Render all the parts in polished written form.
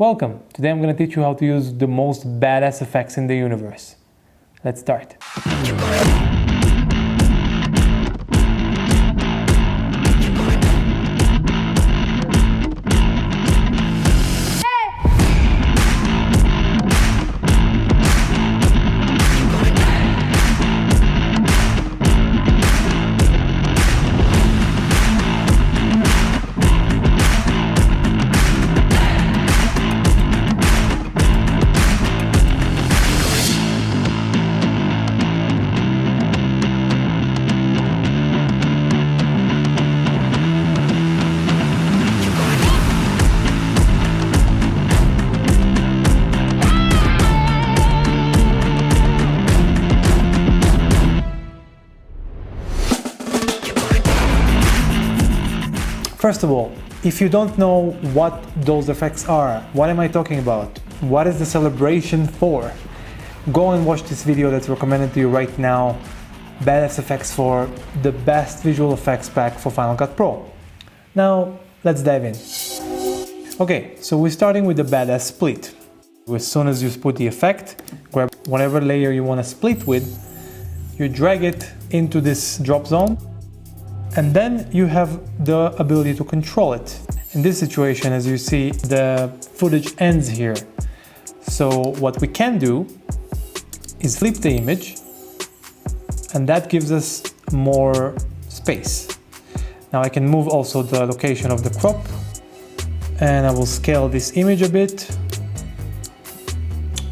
Welcome! Today I'm going to teach you how to use the most badass effects in the universe. Let's start. First of all, if you don't know what those effects are, what am I talking about? What is the celebration for? Go and watch this video that's recommended to you right now, BadAss Effects for the best visual effects pack for Final Cut Pro. Now, let's dive in. Okay, so we're starting with the BadAss split. As soon as you put the effect, grab whatever layer you want to split with, you drag it into this drop zone, and then you have the ability to control it. In this situation, as you see, the footage ends here. So what we can do is flip the image, and that gives us more space. Now I can move also the location of the crop, and I will scale this image a bit.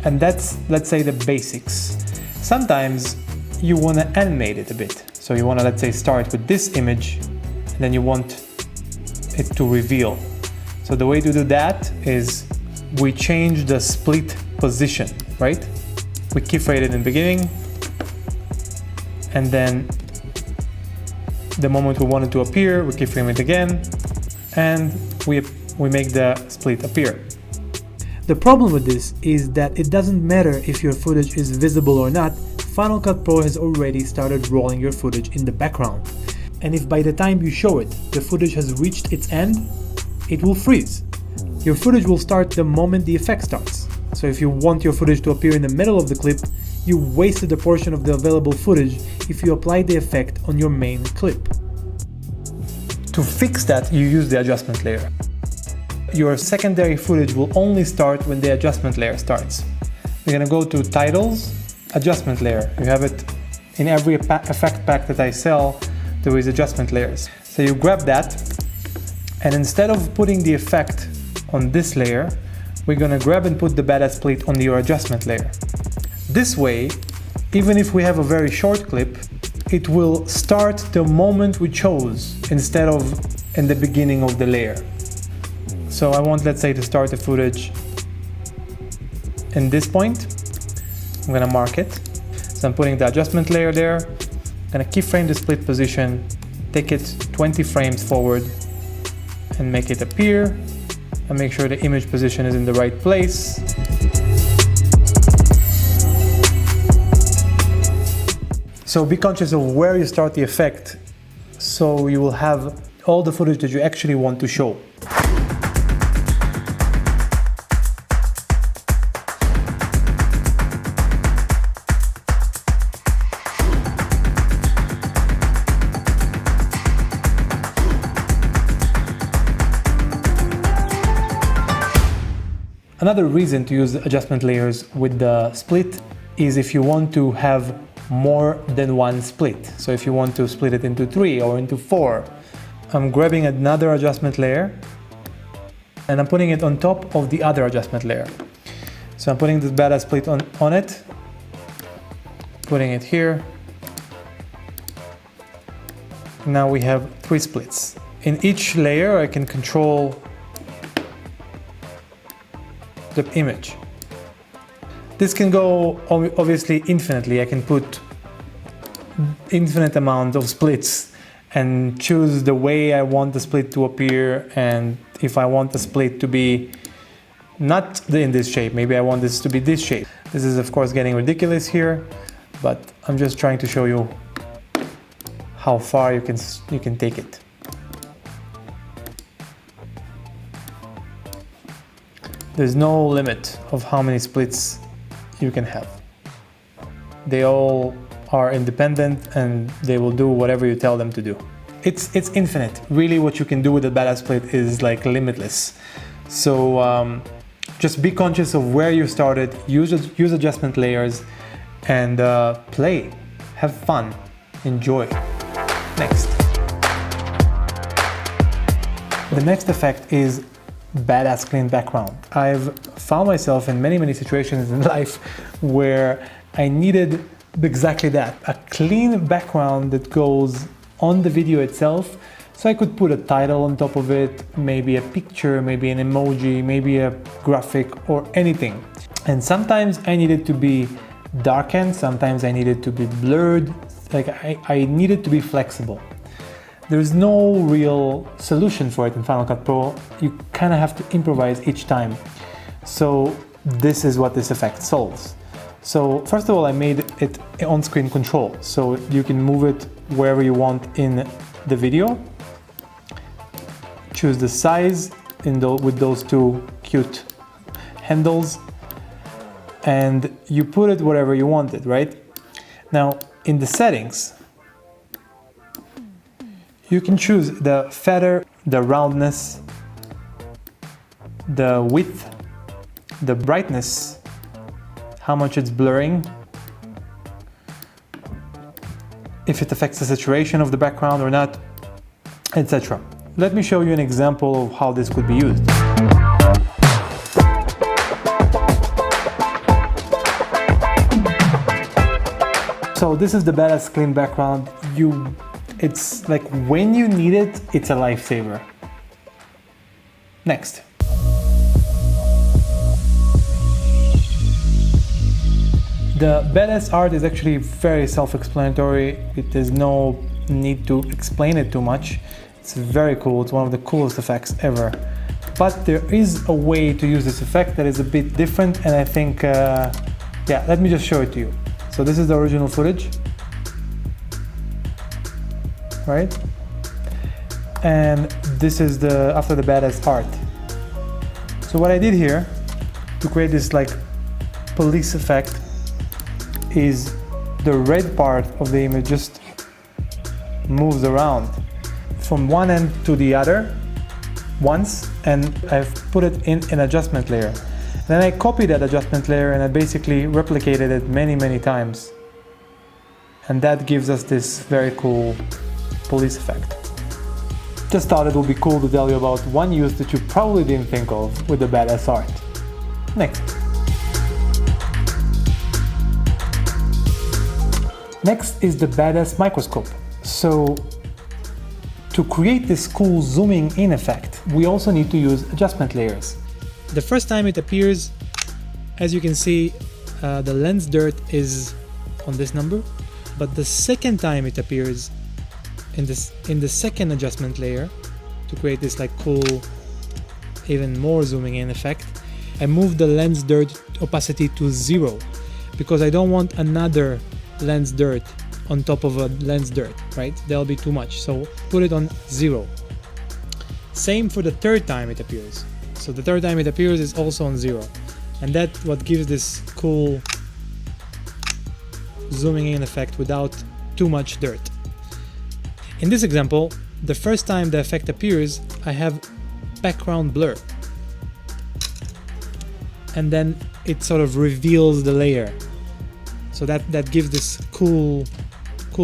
And that's, let's say, the basics. Sometimes you want to animate it a bit. So you want to, let's say, start with this image, and then you want it to reveal. So the way to do that is we change the split position, right? We keyframe it in the beginning, and then the moment we want it to appear, we keyframe it again, and we make the split appear. The problem with this is that it doesn't matter if your footage is visible or not. Final Cut Pro has already started rolling your footage in the background. And if by the time you show it, the footage has reached its end, it will freeze. Your footage will start the moment the effect starts. So if you want your footage to appear in the middle of the clip, you wasted a portion of the available footage if you apply the effect on your main clip. To fix that, you use the adjustment layer. Your secondary footage will only start when the adjustment layer starts. We're gonna go to Titles, Adjustment Layer. You have it in every effect pack that I sell. There is adjustment layers. So you grab that, and instead of putting the effect on this layer, we're gonna grab and put the BadAss split on your adjustment layer. This way, even if we have a very short clip, it will start the moment we chose instead of in the beginning of the layer. So I want, let's say, to start the footage in this point. I'm gonna mark it. So I'm putting the adjustment layer there. I'm gonna keyframe the split position, take it 20 frames forward, and make it appear, and make sure the image position is in the right place. So be conscious of where you start the effect, so you will have all the footage that you actually want to show. Another reason to use adjustment layers with the split is if you want to have more than one split. So if you want to split it into 3 or into 4, I'm grabbing another adjustment layer and I'm putting it on top of the other adjustment layer. So I'm putting this BadAss split on it, putting it here. Now we have 3 splits. In each layer I can control the image. This can go obviously infinitely. I can put infinite amount of splits and choose the way I want the split to appear, and if I want the split to be not in this shape, maybe I want this to be this shape. This is of course getting ridiculous here, but I'm just trying to show you how far you can take it. There's no limit of how many splits you can have. They all are independent and they will do whatever you tell them to do. It's infinite. Really, what you can do with the BadAss split is like limitless. So just be conscious of where you started, use adjustment layers, and play, have fun, enjoy. Next. The next effect is BadAss clean background. I've found myself in many situations in life where I needed exactly that, a clean background that goes on the video itself, so I could put a title on top of it, maybe a picture, maybe an emoji, maybe a graphic or anything. And sometimes I needed to be darkened, sometimes I needed to be blurred, like I needed to be flexible. There's no real solution for it in Final Cut Pro. You kind of have to improvise each time. So this is what this effect solves. So first of all, I made it on-screen control, so you can move it wherever you want in the video. Choose the size with those two cute handles, and you put it wherever you want it, right? Now, in the settings, you can choose the feather, the roundness, the width, the brightness, how much it's blurring, if it affects the saturation of the background or not, etc. Let me show you an example of how this could be used. So this is the BadAss clean background. It's like when you need it, it's a lifesaver. Next. The BadAss art is actually very self-explanatory. There's no need to explain it too much. It's very cool. It's one of the coolest effects ever. But there is a way to use this effect that is a bit different, and I think, yeah, let me just show it to you. So this is the original footage, right? And this is after the BadAss art. So what I did here to create this like police effect is the red part of the image just moves around from one end to the other once, and I've put it in an adjustment layer. Then I copied that adjustment layer and I basically replicated it many times. And that gives us this very cool police effect. Just thought it would be cool to tell you about one use that you probably didn't think of with the BadAss art. Next. Next is the BadAss Microscope. So to create this cool zooming in effect, we also need to use adjustment layers. The first time it appears, as you can see, the lens dirt is on this number, but the second time it appears in the second adjustment layer, to create this like cool, even more zooming in effect, I moved the lens dirt opacity to 0 because I don't want another lens dirt on top of a lens dirt, right? That'll be too much, so put it on 0. Same for the third time it appears. So the third time it appears is also on 0. And that's what gives this cool zooming in effect without too much dirt. In this example, the first time the effect appears, I have background blur. And then it sort of reveals the layer. So that gives this cool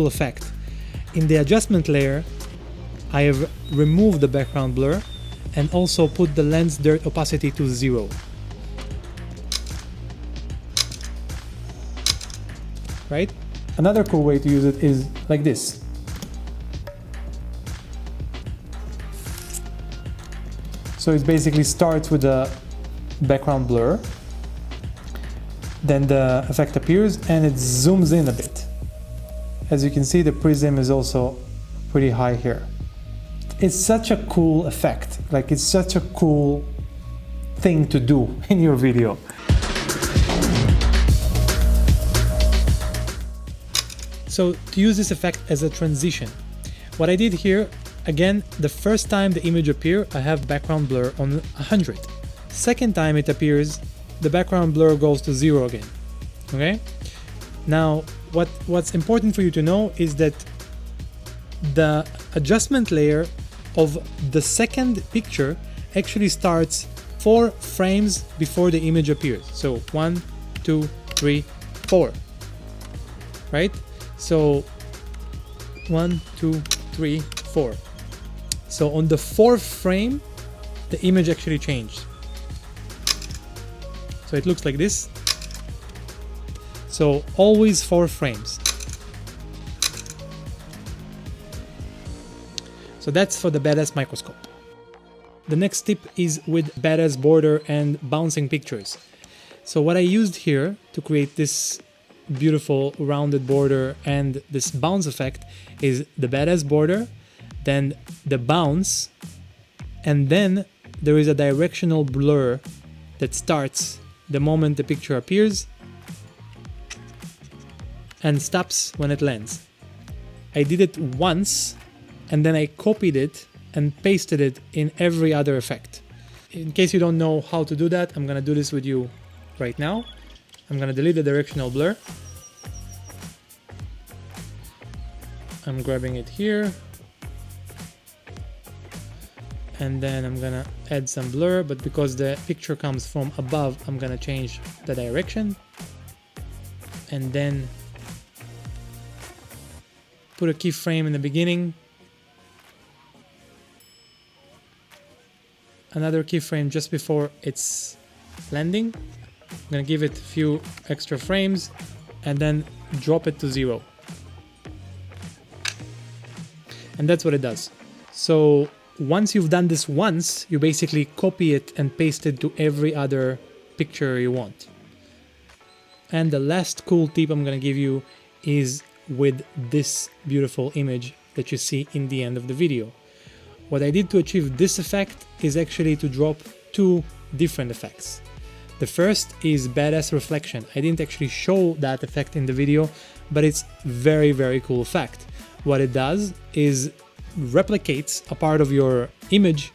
effect. In the adjustment layer, I have removed the background blur and also put the lens dirt opacity to 0. Right? Another cool way to use it is like this. So it basically starts with the background blur, then the effect appears and it zooms in a bit. As you can see, the prism is also pretty high here. It's such a cool effect, like it's such a cool thing to do in your video. So to use this effect as a transition, what I did here, again, the first time the image appears, I have background blur on 100. Second time it appears, the background blur goes to 0 again. Okay? Now, what's important for you to know is that the adjustment layer of the second picture actually starts 4 frames before the image appears. So 1, 2, 3, 4. Right? So 1, 2, 3, 4. So on the 4th frame, the image actually changed. So it looks like this. So always 4 frames. So that's for the BadAss microscope. The next tip is with BadAss border and bouncing pictures. So what I used here to create this beautiful rounded border and this bounce effect is the BadAss border, then the bounce, and then there is a directional blur that starts the moment the picture appears and stops when it lands. I did it once and then I copied it and pasted it in every other effect. In case you don't know how to do that, I'm gonna do this with you right now. I'm gonna delete the directional blur. I'm grabbing it here. And then I'm gonna add some blur, but because the picture comes from above, I'm gonna change the direction. And then put a keyframe in the beginning. Another keyframe just before it's landing. I'm gonna give it a few extra frames and then drop it to 0. And that's what it does. So once you've done this once, you basically copy it and paste it to every other picture you want. And the last cool tip I'm gonna give you is with this beautiful image that you see in the end of the video. What I did to achieve this effect is actually to drop 2 different effects. The first is BadAss reflection. I didn't actually show that effect in the video, but it's very, very cool effect. What it does is replicates a part of your image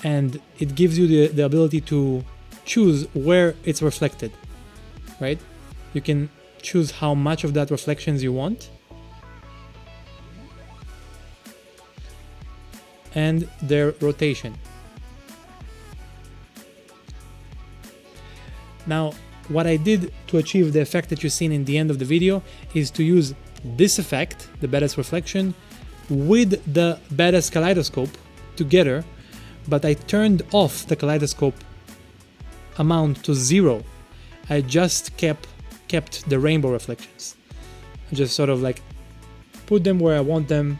and it gives you the ability to choose where it's reflected, right? You can choose how much of that reflections you want and their rotation. Now, what I did to achieve the effect that you've seen in the end of the video is to use this effect, the BadAss reflection, with the BadAss kaleidoscope together, but I turned off the kaleidoscope amount to 0. I just kept the rainbow reflections. I just sort of like put them where I want them,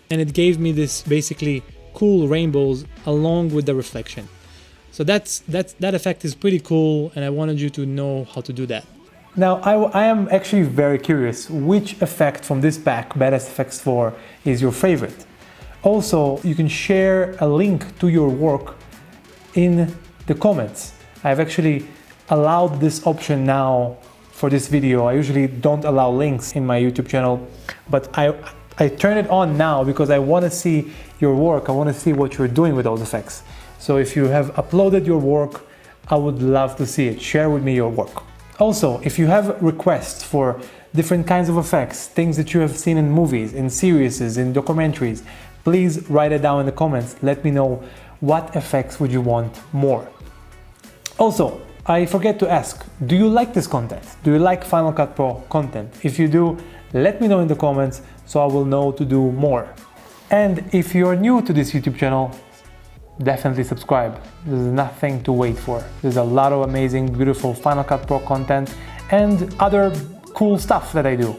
and it gave me this basically cool rainbows along with the reflection. So that effect is pretty cool, and I wanted you to know how to do that. Now, I am actually very curious which effect from this pack, BadAss Effects 4, is your favorite. Also, you can share a link to your work in the comments. I've actually allowed this option now for this video. I usually don't allow links in my YouTube channel, but I turn it on now because I want to see your work. I want to see what you're doing with those effects. So if you have uploaded your work, I would love to see it. Share with me your work. Also, if you have requests for different kinds of effects, things that you have seen in movies, in series, in documentaries, please write it down in the comments. Let me know what effects would you want more. Also, I forget to ask, do you like this content? Do you like Final Cut Pro content? If you do, let me know in the comments so I will know to do more. And if you're new to this YouTube channel, definitely subscribe. There's nothing to wait for. There's a lot of amazing, beautiful Final Cut Pro content and other cool stuff that I do.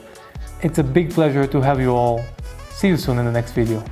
It's a big pleasure to have you all. See you soon in the next video.